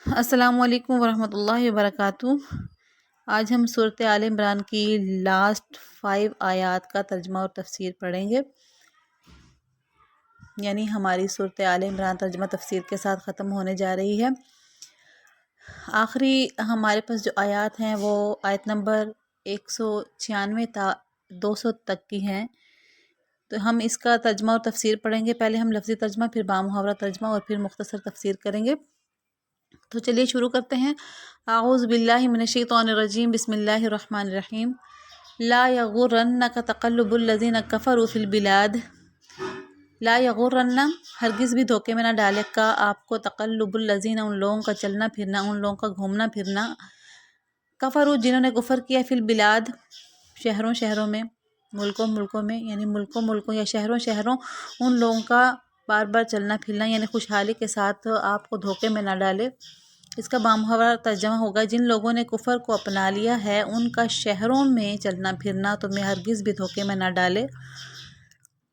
السلام علیکم ورحمۃ اللہ وبرکاتہ۔ آج ہم صورت آل عمران کی لاسٹ 5 آیات کا ترجمہ اور تفسیر پڑھیں گے، یعنی ہماری صورت آل عمران ترجمہ تفسیر کے ساتھ ختم ہونے جا رہی ہے۔ آخری ہمارے پاس جو آیات ہیں وہ آیت نمبر 196 تا 200 تک کی ہیں، تو ہم اس کا ترجمہ اور تفسیر پڑھیں گے۔ پہلے ہم لفظی ترجمہ، پھر بامحاورہ ترجمہ اور پھر مختصر تفسیر کریں گے۔ تو چلیے شروع کرتے ہیں۔ اعوذ باللہ من الشیطان الرجیم، بسم اللہ الرحمن الرحیم۔ لا یغرنک تقلب الذین کفروا فی البلاد، لا یغرن، ہرگز بھی دھوکے میں نہ ڈالے گا آپ کو، تقلب الذین، ان لوگوں کا چلنا پھرنا، ان لوگوں کا گھومنا پھرنا، کفروا، جنہوں نے کفر کیا، فی البلاد، شہروں میں، ملکوں میں، یعنی ملکوں یا شہروں ان لوگوں کا بار بار چلنا پھرنا، یعنی خوشحالی کے ساتھ آپ کو دھوکے میں نہ ڈالے۔ اس کا بامحاورہ ترجمہ ہوگا، جن لوگوں نے کفر کو اپنا لیا ہے ان کا شہروں میں چلنا پھرنا تمہیں ہرگز بھی دھوکے میں نہ ڈالے،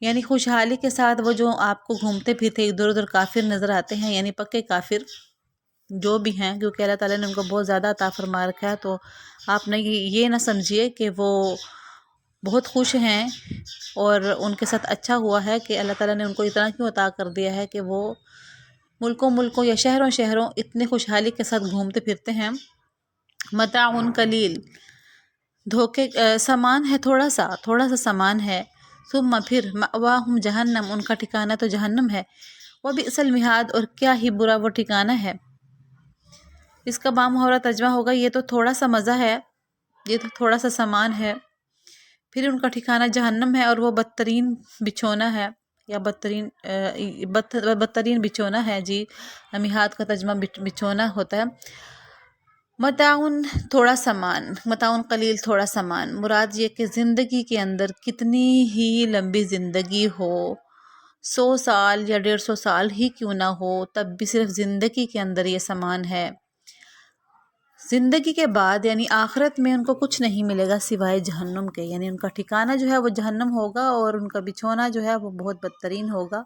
یعنی خوشحالی کے ساتھ وہ جو آپ کو گھومتے پھرتے ادھر ادھر کافر نظر آتے ہیں، یعنی پکے کافر جو بھی ہیں، کیونکہ اللہ تعالیٰ نے ان کو بہت زیادہ عطا فرما رکھا ہے، تو آپ نے یہ نہ سمجھیے کہ وہ بہت خوش ہیں اور ان کے ساتھ اچھا ہوا ہے کہ اللہ تعالیٰ نے ان کو اتنا کیوں عطا کر دیا ہے کہ وہ ملکوں یا شہروں اتنے خوشحالی کے ساتھ گھومتے پھرتے ہیں۔ متاع قلیل، دھوکے سامان ہے، تھوڑا سا سامان ہے، ثم پھر مأواہم جہنم، ان کا ٹھکانہ تو جہنم ہے، وبئس المہاد، اور کیا ہی برا وہ ٹھکانہ ہے۔ اس کا بامحاورہ ترجمہ ہوگا، یہ تو تھوڑا سا مزہ ہے، یہ تو تھوڑا سا سامان ہے، پھر ان کا ٹھکانہ جہنم ہے، اور وہ بدترین بچھونا ہے، یا بدترین بچھونا ہے۔ جی، مہاد کا ترجمہ بچھونا ہوتا ہے۔ متاعن، تھوڑا سامان، متاعن قلیل، تھوڑا سامان، مراد یہ کہ زندگی کے اندر کتنی ہی لمبی زندگی ہو، 100 سال یا 150 سال ہی کیوں نہ ہو، تب بھی صرف زندگی کے اندر یہ سامان ہے۔ زندگی کے بعد یعنی آخرت میں ان کو کچھ نہیں ملے گا سوائے جہنم کے، یعنی ان کا ٹھکانہ جو ہے وہ جہنم ہوگا، اور ان کا بچھونا جو ہے وہ بہت بدترین ہوگا۔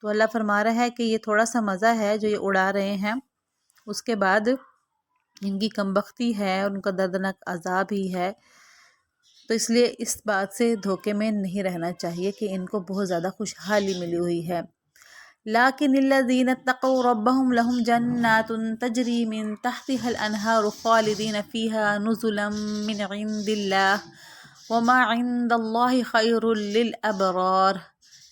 تو اللہ فرما رہا ہے کہ یہ تھوڑا سا مزہ ہے جو یہ اڑا رہے ہیں، اس کے بعد ان کی کمبختی ہے، ان کا دردناک عذاب ہی ہے۔ تو اس لیے اس بات سے دھوکے میں نہیں رہنا چاہیے کہ ان کو بہت زیادہ خوشحالی ملی ہوئی ہے۔ لیکن الذین اتقوا ربهم لهم جنات تجری من تحتها الانہار خالدین فیہا نزلا من عند اللہ وما عند اللہ خیر للابرار۔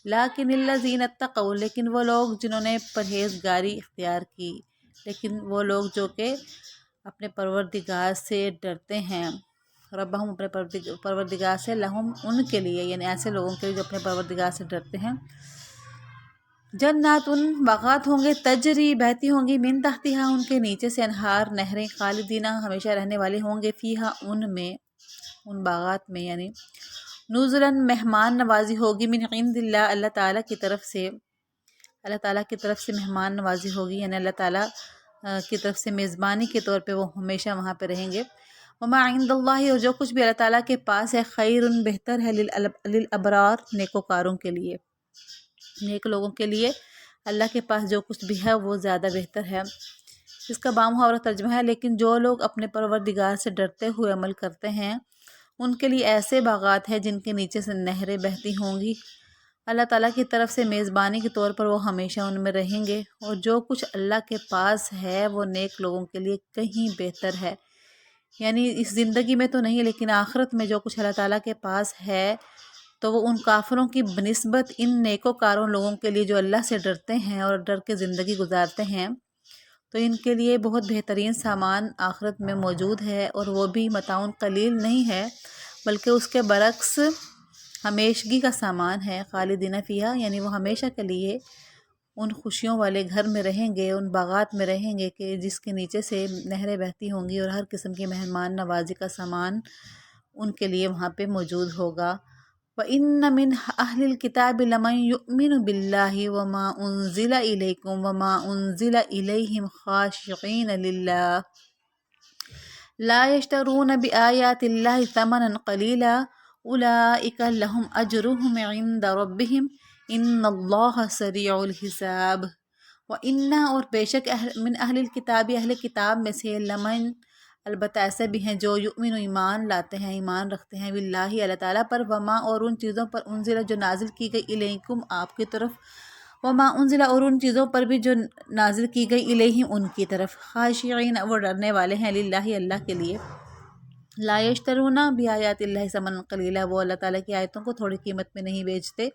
لیکن الذین اتقوا، لیکن وہ لوگ جنہوں نے پرہیزگاری اختیار کی، لیکن وہ لوگ جو کہ اپنے پروردگار سے ڈرتے ہیں، ربہم، اپنے پروردگار سے، لہم، ان کے لیے، یعنی ایسے لوگوں کے لیے جو اپنے پروردگار سے ڈرتے ہیں، جنات، باغات ہوں گے، تجری، بہتی ہوں گی، من تحتہا، ان کے نیچے سے، انہار، نہریں، خالدینہ، ہمیشہ رہنے والے ہوں گے، فیہا، ان میں، ان باغات میں، یعنی نزلاً، مہمان نوازی ہوگی، من عند اللہ، اللہ تعالیٰ کی طرف سے، اللہ تعالیٰ کی طرف سے مہمان نوازی ہوگی، یعنی اللہ تعالیٰ کی طرف سے میزبانی کے طور پہ وہ ہمیشہ وہاں پہ رہیں گے۔ وما عند اللہ، اور جو کچھ بھی اللہ تعالیٰ کے پاس ہے، خیر، بہتر ہے، للابرار، نیکوکاروں کے لیے، نیک لوگوں کے لیے اللہ کے پاس جو کچھ بھی ہے وہ زیادہ بہتر ہے۔ اس کا بامحاورہ ترجمہ ہے، لیکن جو لوگ اپنے پروردگار سے ڈرتے ہوئے عمل کرتے ہیں ان کے لیے ایسے باغات ہیں جن کے نیچے سے نہریں بہتی ہوں گی، اللہ تعالیٰ کی طرف سے میزبانی کے طور پر وہ ہمیشہ ان میں رہیں گے، اور جو کچھ اللہ کے پاس ہے وہ نیک لوگوں کے لیے کہیں بہتر ہے، یعنی اس زندگی میں تو نہیں لیکن آخرت میں جو کچھ اللہ تعالیٰ کے پاس ہے تو وہ ان کافروں کی بنسبت ان نیکوکاروں لوگوں کے لیے جو اللہ سے ڈرتے ہیں اور ڈر کے زندگی گزارتے ہیں، تو ان کے لیے بہت بہترین سامان آخرت میں موجود ہے، اور وہ بھی متاع قلیل نہیں ہے بلکہ اس کے برعکس ہمیشگی کا سامان ہے، خالدین فیہا، یعنی وہ ہمیشہ کے لیے ان خوشیوں والے گھر میں رہیں گے، ان باغات میں رہیں گے کہ جس کے نیچے سے نہریں بہتی ہوں گی، اور ہر قسم کی مہمان نوازی کا سامان ان کے لیے وہاں پہ موجود ہوگا۔ وَإِنَّ مِنْ أَهْلِ الْكِتَابِ لَمَنْ يُؤْمِنُ بِاللَّهِ وَمَا أُنزِلَ إِلَيْكُمْ وَمَا أُنزِلَ إِلَيْهِمْ خَاشِعِينَ لِلَّهِ لَا يَشْتَرُونَ بِآيَاتِ اللَّهِ ثَمَنًا قَلِيلًا أُولَئِكَ لَهُمْ أَجْرُهُمْ عِنْدَ رَبِّهِمْ إِنَّ اللَّهَ سَرِيعُ الْحِسَابِ۔ وَإِنَّا اور بے شک من اہل الکتاب اہل کتاب میں سے لمن البتہ ایسے بھی ہیں جو یؤمن ایمان لاتے ہیں، ایمان رکھتے ہیں باللہ اللہ تعالیٰ پر، وما اور ان چیزوں پر انزل جو نازل کی گئی الیکم آپ کی طرف، وما انزل اور ان چیزوں پر بھی جو نازل کی گئی الیہم ان کی طرف، خاشعین وہ ڈرنے والے ہیں للہ اللہ کے لیے، لا یشترون بآیات اللہ ثمنا قلیلا وہ اللہ تعالیٰ کی آیتوں کو تھوڑی قیمت میں نہیں بیچتے،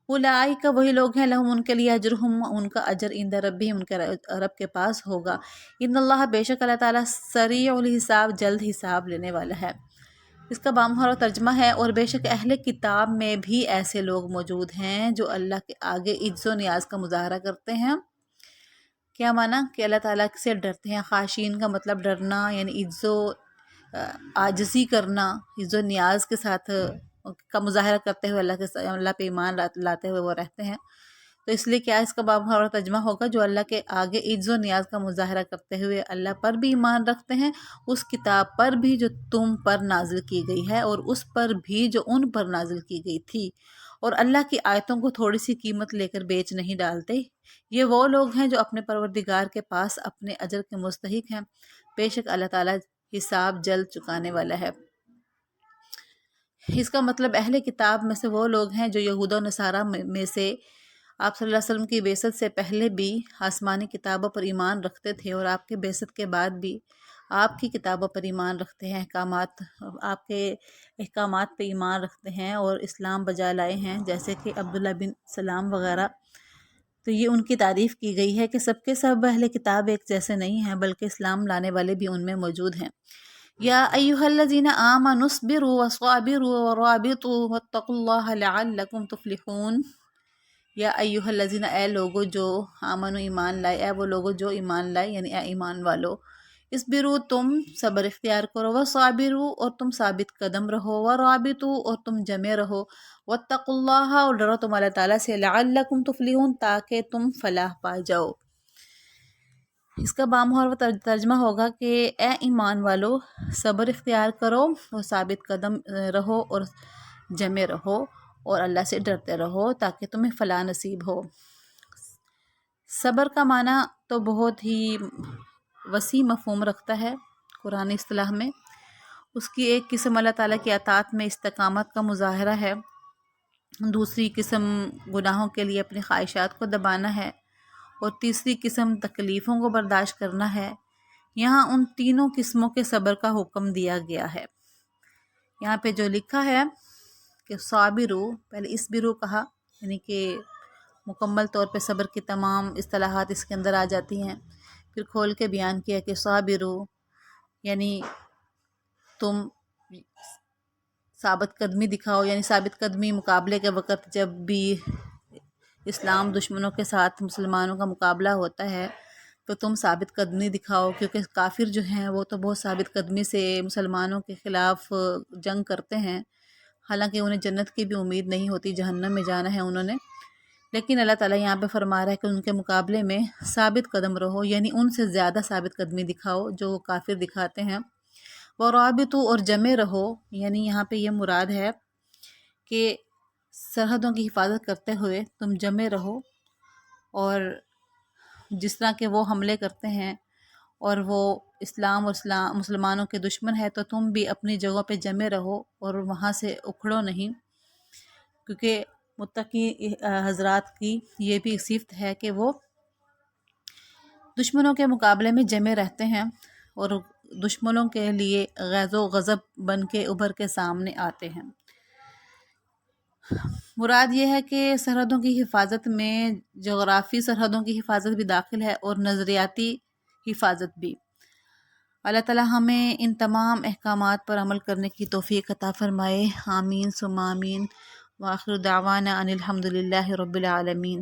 اولئک وہی لوگ ہیں لہم ان کے لیے اجرہم ان کا اجر عند ربہم ان کے رب کے پاس ہوگا، ان اللہ بے شک اللہ تعالیٰ سریع الحساب جلد حساب لینے والا ہے۔ اس کا بامہر ترجمہ ہے اور بے شک اہل کتاب میں بھی ایسے لوگ موجود ہیں جو اللہ کے آگے عجز و نیاز کا مظاہرہ کرتے ہیں۔ کیا معنی کہ اللہ تعالیٰ سے ڈرتے ہیں، خاشین کا مطلب ڈرنا یعنی عجز و عاجزی کرنا، عجز و نیاز کے ساتھ کا مظاہرہ کرتے ہوئے اللہ پہ ایمان لاتے ہوئے وہ رہتے ہیں، تو اس لیے کیا اس کا بامہر ترجمہ ہوگا جو اللہ کے آگے عجز و نیاز کا مظاہرہ کرتے ہوئے اللہ پر بھی ایمان رکھتے ہیں، اس کتاب پر بھی جو تم پر نازل کی گئی ہے اور اس پر بھی جو ان پر نازل کی گئی تھی، اور اللہ کی آیتوں کو تھوڑی سی قیمت لے کر بیچ نہیں ڈالتے، یہ وہ لوگ ہیں جو اپنے پروردگار کے پاس اپنے اجر کے مستحق ہیں، بے شک اللہ تعالیٰ حساب جلد چکانے والا ہے۔ اس کا مطلب اہل کتاب میں سے وہ لوگ ہیں جو یہود و نصارہ میں سے آپ صلی اللہ علیہ وسلم کی بعثت سے پہلے بھی آسمانی کتابوں پر ایمان رکھتے تھے اور آپ کے بعثت کے بعد بھی آپ کی کتابوں پر ایمان رکھتے ہیں، آپ کے احکامات پہ ایمان رکھتے ہیں اور اسلام بجا لائے ہیں، جیسے کہ عبداللہ بن سلام وغیرہ، تو یہ ان کی تعریف کی گئی ہے کہ سب کے سب اہل کتاب ایک جیسے نہیں ہیں بلکہ اسلام لانے والے بھی ان میں موجود ہیں۔ یا ایھا الذین آمنوا اصبروا وصابروا ورابطوا واتقوا اللہ لعلکم تفلحون۔ یا ایھا الذین اے لوگو جو آمنوا ایمان لائے، اے وہ لوگو جو ایمان لائے یعنی اے ایمان والو، اصبروا تم صبر اختیار کرو، وصابروا اور تم ثابت قدم رہو، ورابطوا اور تم جمے رہو، واتقوا اللہ اور ڈرو تم اللہ تعالیٰ سے، لعلکم تفلحون تاکہ تم فلاح پا جاؤ۔ اس کا بامہر ترجمہ ہوگا کہ اے ایمان والو صبر اختیار کرو اور ثابت قدم رہو اور جمے رہو اور اللہ سے ڈرتے رہو تاکہ تمہیں فلاح نصیب ہو۔ صبر کا معنی تو بہت ہی وسیع مفہوم رکھتا ہے قرآن اصطلاح میں، اس کی ایک قسم اللہ تعالیٰ کی اطاعت میں استقامت کا مظاہرہ ہے، دوسری قسم گناہوں کے لیے اپنی خواہشات کو دبانا ہے، اور تیسری قسم تکلیفوں کو برداشت کرنا ہے۔ یہاں ان تینوں قسموں کے صبر کا حکم دیا گیا ہے۔ یہاں پہ جو لکھا ہے کہ صابرو، پہلے اصبرو کہا یعنی کہ مکمل طور پہ صبر کی تمام اصطلاحات اس کے اندر آ جاتی ہیں، پھر کھول کے بیان کیا کہ صابرو یعنی تم ثابت قدمی دکھاؤ، یعنی ثابت قدمی مقابلے کے وقت جب بھی اسلام دشمنوں کے ساتھ مسلمانوں کا مقابلہ ہوتا ہے تو تم ثابت قدمی دکھاؤ، کیونکہ کافر جو ہیں وہ تو بہت ثابت قدمی سے مسلمانوں کے خلاف جنگ کرتے ہیں، حالانکہ انہیں جنت کی بھی امید نہیں ہوتی، جہنم میں جانا ہے انہوں نے، لیکن اللہ تعالیٰ یہاں پہ فرما رہا ہے کہ ان کے مقابلے میں ثابت قدم رہو، یعنی ان سے زیادہ ثابت قدمی دکھاؤ جو وہ کافر دکھاتے ہیں، ورابطوا اور جمے رہو، یعنی یہاں پہ یہ مراد ہے کہ سرحدوں کی حفاظت کرتے ہوئے تم جمے رہو، اور جس طرح کہ وہ حملے کرتے ہیں اور وہ اسلام اور مسلمانوں کے دشمن ہے تو تم بھی اپنی جگہوں پہ جمے رہو اور وہاں سے اکھڑو نہیں، کیونکہ متقی حضرات کی یہ بھی صفت ہے کہ وہ دشمنوں کے مقابلے میں جمے رہتے ہیں اور دشمنوں کے لیے غیظ و غضب بن کے ابھر کے سامنے آتے ہیں۔ مراد یہ ہے کہ سرحدوں کی حفاظت میں جغرافی سرحدوں کی حفاظت بھی داخل ہے اور نظریاتی حفاظت بھی۔ اللہ تعالیٰ ہمیں ان تمام احکامات پر عمل کرنے کی توفیق عطا فرمائے، آمین ثم آمین، وآخر دعوانا ان الحمد للہ رب العالمین۔